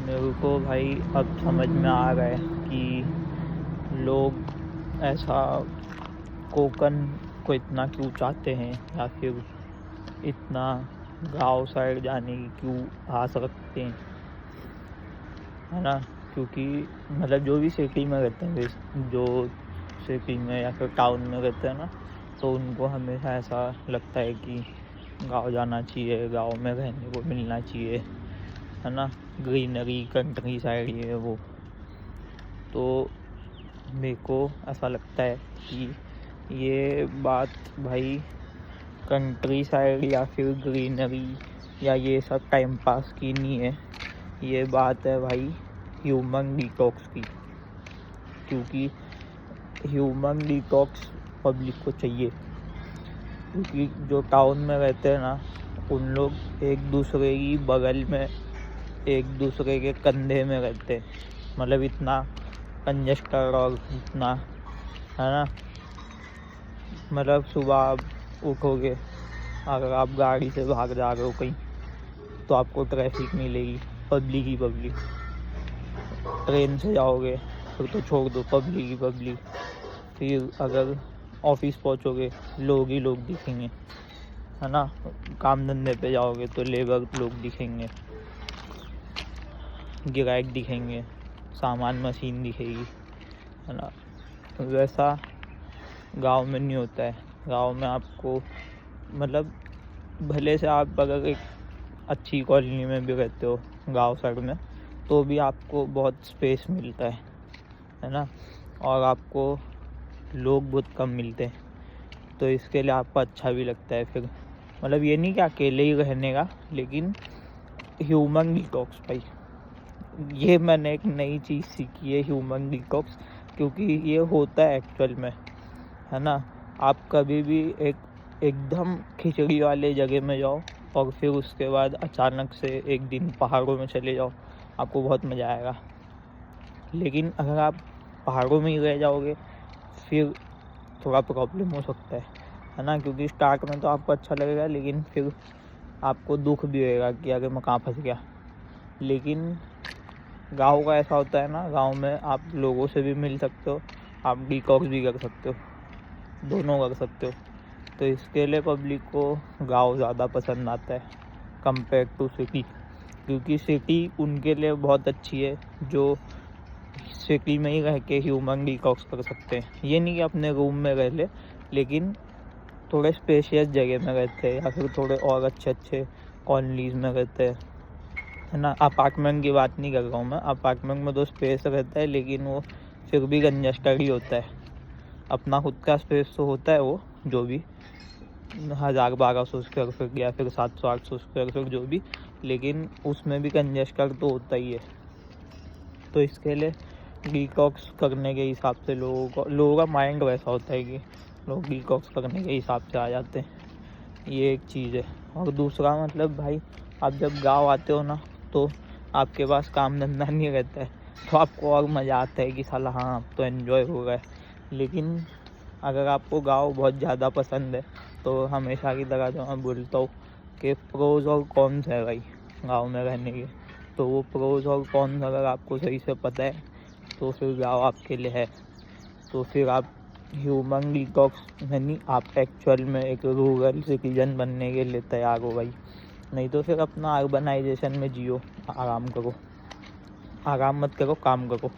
मेरे को भाई अब समझ में आ रहा है कि लोग ऐसा कोकन को इतना क्यों चाहते हैं, या फिर इतना गांव साइड जाने की क्यों आस रखते हैं, है ना। क्योंकि मतलब जो भी सिटी में रहते हैं, जो सिटी में या फिर टाउन में रहते हैं ना, तो उनको हमेशा ऐसा लगता है कि गांव जाना चाहिए, गांव में रहने को मिलना चाहिए, है ना। ग्रीनरी कंट्री साइड ये वो। तो मेरे को ऐसा लगता है कि ये बात भाई कंट्री साइड या फिर ग्रीनरी या ये सब टाइम पास की नहीं है। ये बात है भाई ह्यूमन डिटॉक्स की। क्योंकि ह्यूमन डिटॉक्स पब्लिक को चाहिए। क्योंकि जो टाउन में रहते हैं ना, उन लोग एक दूसरे की बगल में, एक दूसरे के कंधे में रहते हैं। मतलब इतना कंजस्टेड और इतना, है ना। मतलब सुबह आप उठोगे, अगर आप गाड़ी से भाग जा रहे हो कहीं, तो आपको ट्रैफिक मिलेगी, पब्लिक ही पब्लिक। ट्रेन से जाओगे फिर तो छोड़ दो, पब्लिक ही पब्लिक। फिर अगर ऑफिस पहुंचोगे, लोग ही लोग दिखेंगे, है ना। काम धंधे पे जाओगे तो लेबर लोग दिखेंगे, ग्राहक दिखेंगे, सामान मशीन दिखेगी, है ना। वैसा गांव में नहीं होता है। गांव में आपको मतलब भले से आप अगर एक अच्छी कॉलोनी में भी रहते हो गांव साइड में, तो भी आपको बहुत स्पेस मिलता है ना। और आपको लोग बहुत कम मिलते हैं, तो इसके लिए आपको अच्छा भी लगता है। फिर मतलब ये नहीं कि अकेले ही रहने का, लेकिन ह्यूमन डिटॉक्स भाई, ये मैंने एक नई चीज़ सीखी है, ह्यूमन डिटॉक्स। क्योंकि ये होता है एक्चुअल में, है ना। आप कभी भी एकदम खिचड़ी वाले जगह में जाओ और फिर उसके बाद अचानक से एक दिन पहाड़ों में चले जाओ, आपको बहुत मज़ा आएगा। लेकिन अगर आप पहाड़ों में ही रह जाओगे, फिर थोड़ा प्रॉब्लम हो सकता है ना। क्योंकि स्टार्ट में तो आपको अच्छा लगेगा, लेकिन फिर आपको दुख भी होएगा कि अगर मैं कहाँ फंस गया। लेकिन गांव का ऐसा होता है ना, गांव में आप लोगों से भी मिल सकते हो, आप डिटॉक्स भी कर सकते हो, दोनों कर सकते हो। तो इसके लिए पब्लिक को गांव ज़्यादा पसंद आता है कंपेयर टू सिटी। क्योंकि सिटी उनके लिए बहुत अच्छी है जो सिटी में ही रह के ह्यूमन डिटॉक्स कर सकते हैं। ये नहीं कि अपने रूम में रह ले, लेकिन थोड़े स्पेशियस जगह में रहते हैं, या फिर थोड़े और अच्छे कॉलोनीज में रहते हैं, है ना। अपार्टमेंट की बात नहीं कर रहा हूँ मैं। अपार्टमेंट में तो स्पेस रहता है, लेकिन वो फिर भी कंजस्टेड ही होता है। अपना खुद का स्पेस तो होता है, वो जो भी 1000-1200 स्क्वायर फीट या फिर 700-800 स्क्वायर फीट जो भी, लेकिन उसमें भी कंजस्टेड तो होता ही है। तो इसके लिए डिटॉक्स करने के हिसाब से लोगों का माइंड वैसा होता है कि लोग डिटॉक्स करने के हिसाब से आ जाते हैं। ये एक चीज़ है। और दूसरा मतलब भाई, आप जब गांव आते हो ना, तो आपके पास काम धंधा नहीं रहता है, तो आपको और मज़ा आता है कि साला हाँ अब तो एंजॉय हो गया है। लेकिन अगर आपको गांव बहुत ज़्यादा पसंद है, तो हमेशा की तरह जो मैं बोलता हूँ कि प्रोज और कॉन्स है भाई गांव में रहने के। तो वो प्रोज और कॉन्स अगर आपको सही से पता है, तो फिर गांव आपके लिए है। तो फिर आप ह्यूमन डिटॉक्स यानी आप एक्चुअल में एक रूरल सिटीजन बनने के लिए तैयार हो भाई। नहीं तो फिर अपना अर्बनाइजेशन में जियो, आराम करो। आराम मत करो, काम करो।